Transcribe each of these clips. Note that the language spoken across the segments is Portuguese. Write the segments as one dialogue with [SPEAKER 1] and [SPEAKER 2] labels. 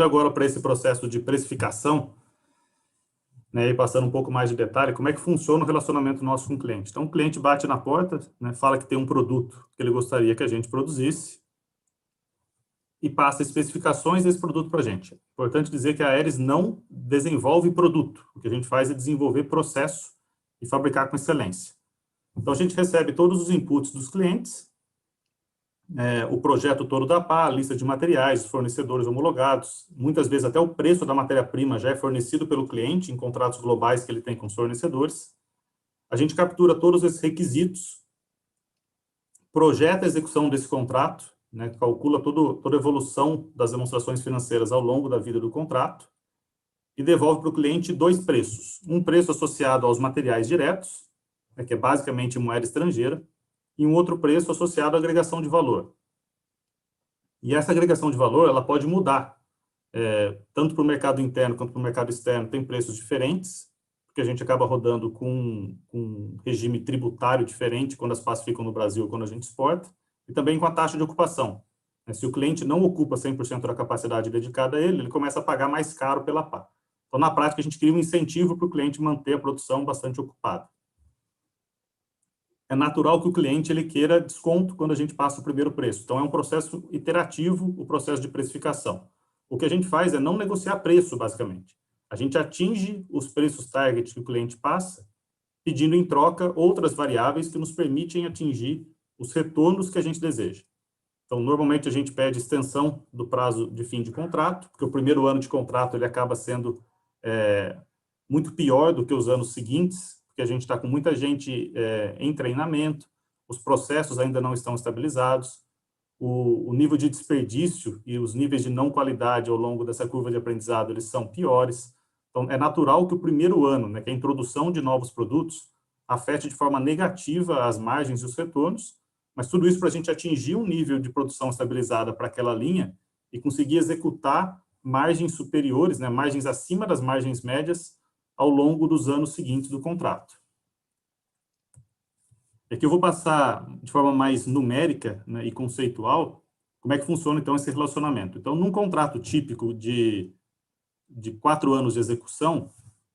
[SPEAKER 1] Agora para esse processo de precificação, né, e passando um pouco mais de detalhe, como é que funciona o relacionamento nosso com o cliente. Então, o cliente bate na porta, né, fala que tem um produto que ele gostaria que a gente produzisse e passa especificações desse produto para a gente. É importante dizer que a Aeris não desenvolve produto. O que a gente faz é desenvolver processo e fabricar com excelência. Então, a gente recebe todos os inputs dos clientes, o projeto todo da PA, a lista de materiais, fornecedores homologados, muitas vezes até o preço da matéria-prima já é fornecido pelo cliente em contratos globais que ele tem com os fornecedores. A gente captura todos esses requisitos, projeta a execução desse contrato, né, calcula toda a evolução das demonstrações financeiras ao longo da vida do contrato e devolve para o cliente dois preços. Um preço associado aos materiais diretos, né, que é basicamente moeda estrangeira, e um outro preço associado à agregação de valor. E essa agregação de valor, ela pode mudar, tanto para o mercado interno quanto para o mercado externo, tem preços diferentes, porque a gente acaba rodando com um regime tributário diferente quando as PAs ficam no Brasil ou quando a gente exporta, e também com a taxa de ocupação. Se o cliente não ocupa 100% da capacidade dedicada a ele, ele começa a pagar mais caro pela PA. Então, na prática, a gente cria um incentivo para o cliente manter a produção bastante ocupada. É natural que o cliente ele queira desconto quando a gente passa o primeiro preço. Então, é um processo iterativo, o processo de precificação. O que a gente faz é não negociar preço, basicamente. A gente atinge os preços target que o cliente passa, pedindo em troca outras variáveis que nos permitem atingir os retornos que a gente deseja. Então, normalmente a gente pede extensão do prazo de fim de contrato, porque o primeiro ano de contrato ele acaba sendo muito pior do que os anos seguintes, porque a gente está com muita gente em treinamento, os processos ainda não estão estabilizados, o nível de desperdício e os níveis de não qualidade ao longo dessa curva de aprendizado, eles são piores. Então, é natural que o primeiro ano, né, que é a introdução de novos produtos, afete de forma negativa as margens e os retornos, mas tudo isso para a gente atingir um nível de produção estabilizada para aquela linha e conseguir executar margens superiores, né, margens acima das margens médias, ao longo dos anos seguintes do contrato. Aqui eu vou passar de forma mais numérica, né, e conceitual como é que funciona, então, esse relacionamento. Então, num contrato típico de 4 anos de execução,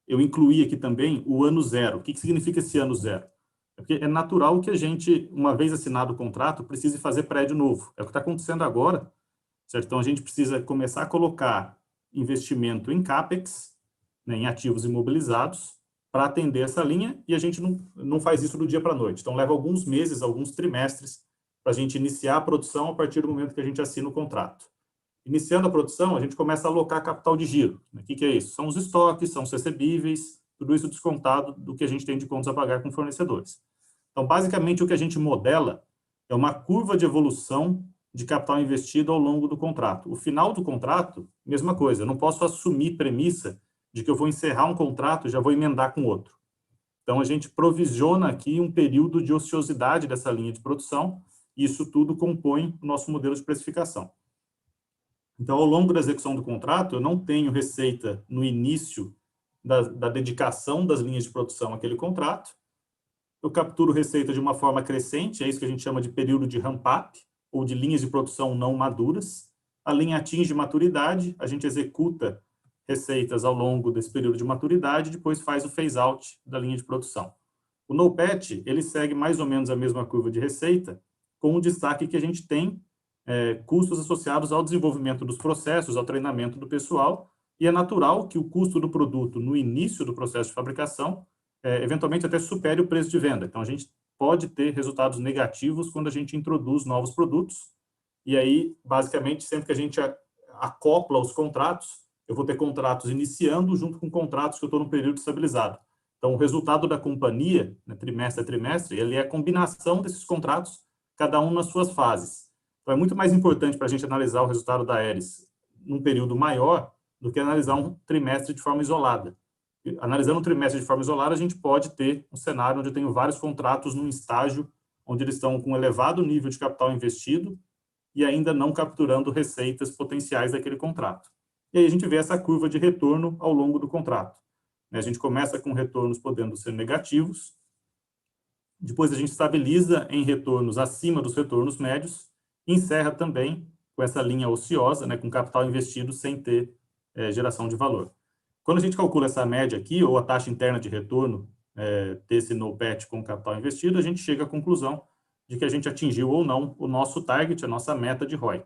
[SPEAKER 1] eu incluí aqui também o ano zero. O que significa esse ano zero? Porque é natural que a gente, uma vez assinado o contrato, precise fazer prédio novo. É o que está acontecendo agora, certo? Então, a gente precisa começar a colocar investimento em CAPEX, né, em ativos imobilizados, para atender essa linha, e a gente não faz isso do dia para a noite. Então, leva alguns meses, alguns trimestres, para a gente iniciar a produção a partir do momento que a gente assina o contrato. Iniciando a produção, a gente começa a alocar capital de giro. O que é isso? São os estoques, são os recebíveis, tudo isso descontado do que a gente tem de contas a pagar com fornecedores. Então, basicamente, o que a gente modela é uma curva de evolução de capital investido ao longo do contrato. O final do contrato, mesma coisa. Eu não posso assumir premissa de que eu vou encerrar um contrato e já vou emendar com outro. Então, a gente provisiona aqui um período de ociosidade dessa linha de produção, e isso tudo compõe o nosso modelo de precificação. Então, ao longo da execução do contrato, eu não tenho receita no início da dedicação das linhas de produção àquele contrato. Eu capturo receita de uma forma crescente, é isso que a gente chama de período de ramp-up, ou de linhas de produção não maduras. A linha atinge maturidade, a gente executa receitas ao longo desse período de maturidade, depois faz o phase-out da linha de produção. O NOPAT, ele segue mais ou menos a mesma curva de receita, com o destaque que a gente tem custos associados ao desenvolvimento dos processos, ao treinamento do pessoal, e é natural que o custo do produto no início do processo de fabricação, eventualmente até supere o preço de venda. Então, a gente pode ter resultados negativos quando a gente introduz novos produtos, e aí, basicamente, sempre que a gente acopla os contratos, eu vou ter contratos iniciando junto com contratos que eu estou no período estabilizado. Então, o resultado da companhia, né, trimestre a trimestre, ele é a combinação desses contratos, cada um nas suas fases. Então, é muito mais importante para a gente analisar o resultado da Aeris num período maior do que analisar um trimestre de forma isolada. Analisando um trimestre de forma isolada, a gente pode ter um cenário onde eu tenho vários contratos num estágio onde eles estão com um elevado nível de capital investido e ainda não capturando receitas potenciais daquele contrato. E aí a gente vê essa curva de retorno ao longo do contrato. A gente começa com retornos podendo ser negativos, depois a gente estabiliza em retornos acima dos retornos médios, e encerra também com essa linha ociosa, né, com capital investido sem ter geração de valor. Quando a gente calcula essa média aqui, ou a taxa interna de retorno desse NOPAT com capital investido, a gente chega à conclusão de que a gente atingiu ou não o nosso target, a nossa meta de ROIC.